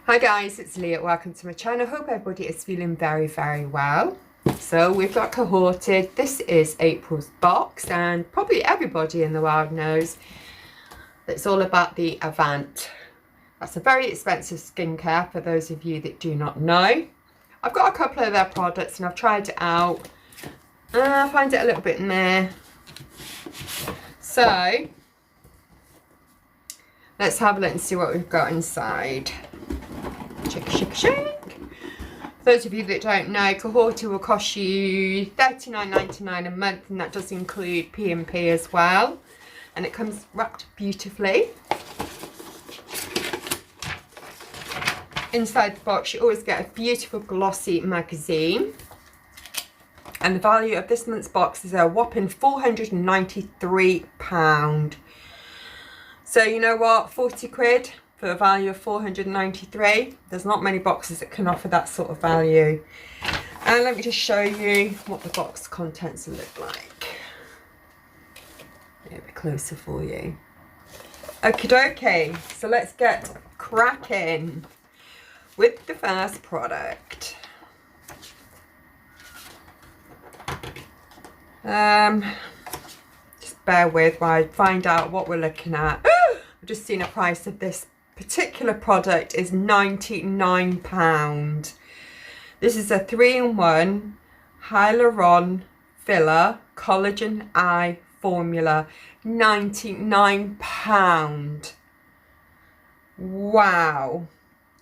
Hi guys, it's Leah. Welcome to my channel. Hope everybody is feeling very well. So we've got Cohorted. This is April's box, and probably everybody in the world knows that it's all about the Avant. That's a very expensive skincare for those of you that do not know. I've got a couple of their products and I've tried it out. I find it a little bit meh. So let's have a look and see what we've got inside. Shake, shake, shake. For those of you that don't know, Cohorted will cost you $39.99 a month, and that does include P&P as well. And it comes wrapped beautifully. Inside the box you always get a beautiful glossy magazine. And the value of this month's box is a whopping £493. So you know what, 40 quid for a value of 493. There's not many boxes that can offer that sort of value. And let me just show you what the box contents look like. A bit closer for you. Okie dokie, so let's get cracking with the first product. Just bear with while I find out what we're looking at. I've just seen a price of this particular product is £99. This is a 3-in-1 Hyaluron-Filler Collagen Eye Formula. £99. Wow.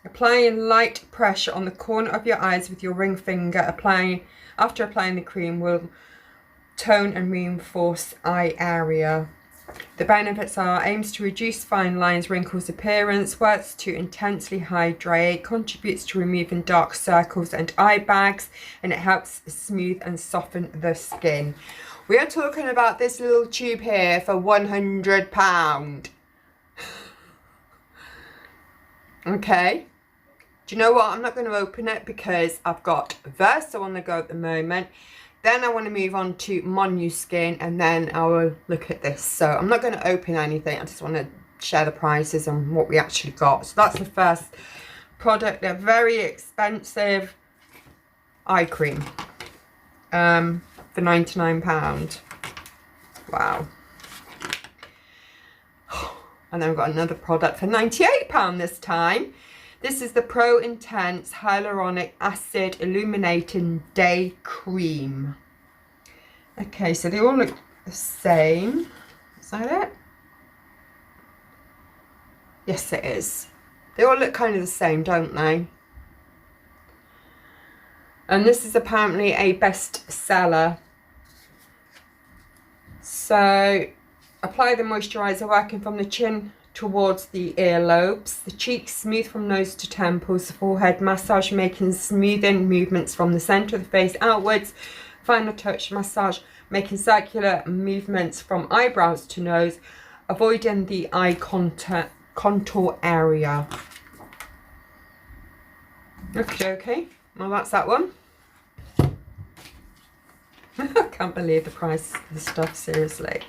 Applying light pressure on the corner of your eyes with your ring finger. After applying the cream will tone and reinforce eye area. The benefits are: aims to reduce fine lines, wrinkles appearance, works to intensely hydrate, contributes to removing dark circles and eye bags, and it helps smooth and soften the skin. We are talking about this little tube here for £100. Okay. Do you know what? I'm not going to open it because I've got Verso on the go at the moment. Then I want to move on to Monu Skin, and then I will look at this. So I'm not going to open anything. I just want to share the prices and what we actually got. So that's the first product. They're very expensive eye cream for £99. Wow. And then we've got another product for £98 this time. This is the Pro Intense Hyaluronic Acid Illuminating Day Cream. Okay, so they all look the same. Is that it? Yes, it is. They all look kind of the same, don't they? And this is apparently a bestseller. So, apply the moisturizer working from the chin towards the earlobes, the cheeks, smooth from nose to temples, the forehead, massage making smoothing movements from the center of the face outwards, final touch massage making circular movements from eyebrows to nose, avoiding the eye contour area. Okay, well that's that one. I can't believe the price of this stuff, seriously.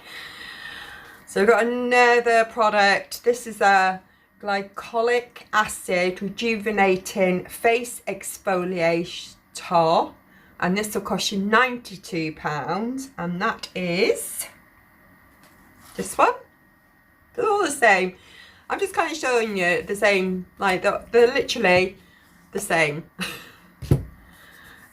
So we've got another product. This is a Glycolic Acid Rejuvenating Face Exfoliator. And this will cost you £92. And that is this one. They're all the same. I'm just kind of showing you the same, like they're literally the same.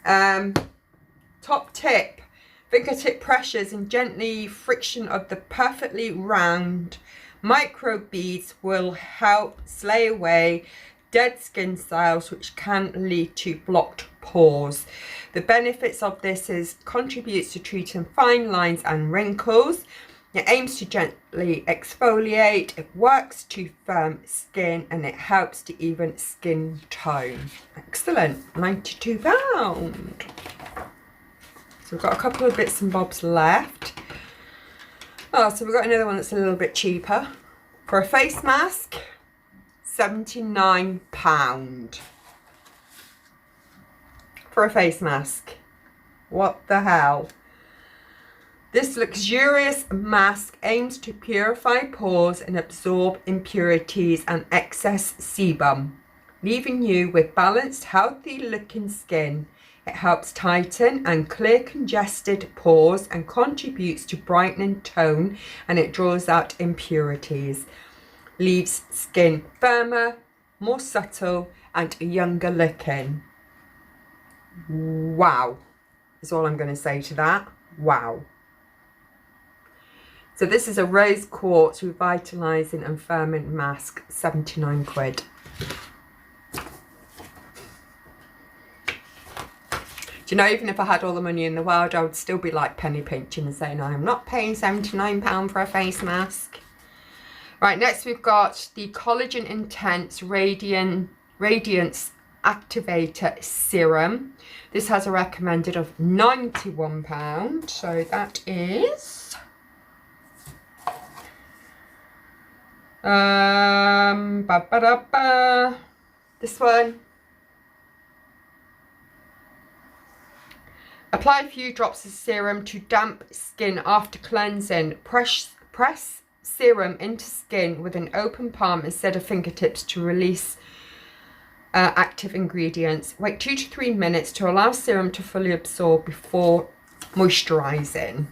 Top tip. Fingertip pressures and gently friction of the perfectly round micro beads will help slay away dead skin cells, which can lead to blocked pores. The benefits of this is contributes to treating fine lines and wrinkles. It aims to gently exfoliate, it works to firm skin, and it helps to even skin tone. Excellent. £92. So we've got a couple of bits and bobs left. Oh, so we've got another one that's a little bit cheaper. For a face mask, £79. For a face mask. What the hell? This luxurious mask aims to purify pores and absorb impurities and excess sebum. leaving you with balanced, healthy looking skin. It helps tighten and clear congested pores and contributes to brightening tone, and it draws out impurities. Leaves skin firmer, more subtle and younger looking. Wow, is all I'm going to say to that. Wow. So this is a rose quartz revitalizing and firming mask, 79 quid. Do you know, even if I had all the money in the world, I would still be like penny pinching and saying, I'm not paying £79 for a face mask. Right, next we've got the Collagen Intense Radiance Activator Serum. This has a recommended of £91. So that is... this one. Apply a few drops of serum to damp skin after cleansing. Press serum into skin with an open palm instead of fingertips to release active ingredients. Wait 2 to 3 minutes to allow serum to fully absorb before moisturizing.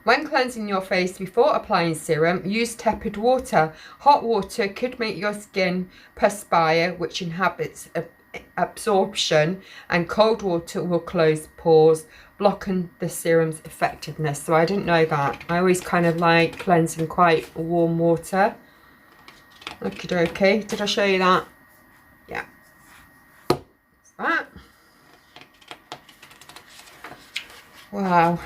When cleansing your face before applying serum, use tepid water. Hot water could make your skin perspire, which inhibits absorption, and cold water will close pores, blocking the serum's effectiveness. So I didn't know that. I always kind of like cleansing quite warm water. Okay, did I show you that? Yeah. That's that. Wow.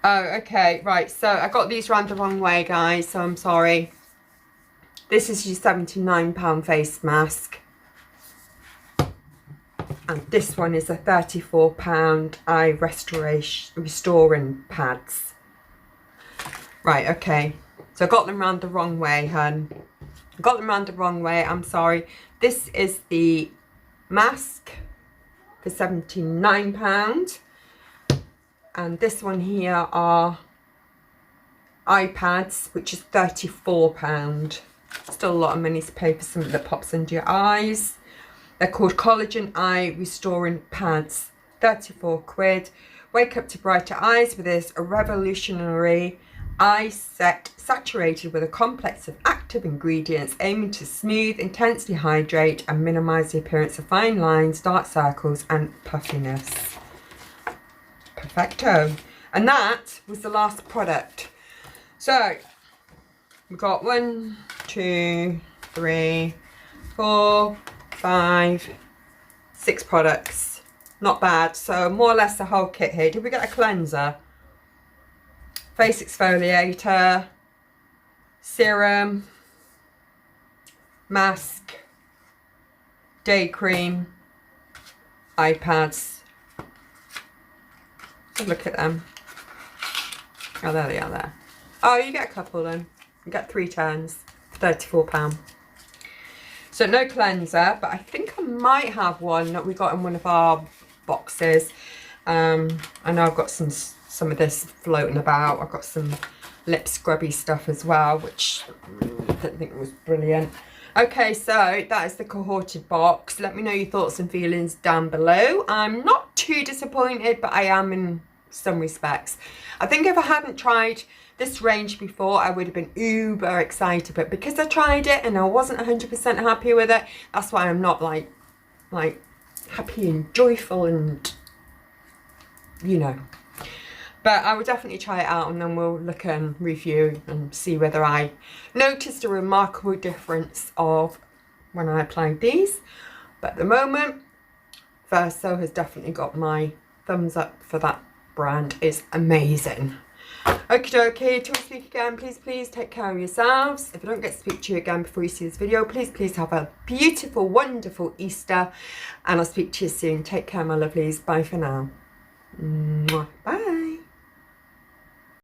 Oh, okay, right, so I got these round the wrong way, guys, so I'm sorry. This is your £79 face mask. And this one is a £34 eye restoring pads. Right, okay. So I got them round the wrong way, hun. I got them round the wrong way, I'm sorry. This is the mask for £79. And this one here are eye pads, which is £34. Still a lot of money to pay for something that pops under your eyes. They're called Collagen Eye Restoring Pads, 34 quid. Wake up to brighter eyes with this revolutionary eye set saturated with a complex of active ingredients aiming to smooth, intensely hydrate and minimize the appearance of fine lines, dark circles and puffiness. Perfecto. And that was the last product. So we've got 1, 2, 3, 4, 5, 6 products. Not bad. So more or less the whole kit here. Did we get a cleanser? Face exfoliator, serum, mask, day cream, eye pads. Look at them. Oh, there they are there. Oh, you get a couple then. You get 3 turns for £34. So no cleanser, but I think I might have one that we got in one of our boxes. I know I've got some of this floating about. I've got some lip scrubby stuff as well, which I didn't think was brilliant. Okay, so that is the Cohorted box. Let me know your thoughts and feelings down below. I'm not too disappointed, but I am in some respects. I think if I hadn't tried this range before, I would have been uber excited, but because I tried it and I wasn't 100% happy with it, that's why I'm not like happy and joyful and, you know. But I will definitely try it out, and then we'll look and review and see whether I noticed a remarkable difference of when I applied these. But at the moment, Verso has definitely got my thumbs up for that brand. It's amazing. Okie dokie, till we speak again, please take care of yourselves. If I don't get to speak to you again before you see this video, please have a beautiful, wonderful Easter, and I'll speak to you soon. Take care, my lovelies. Bye for now. Bye.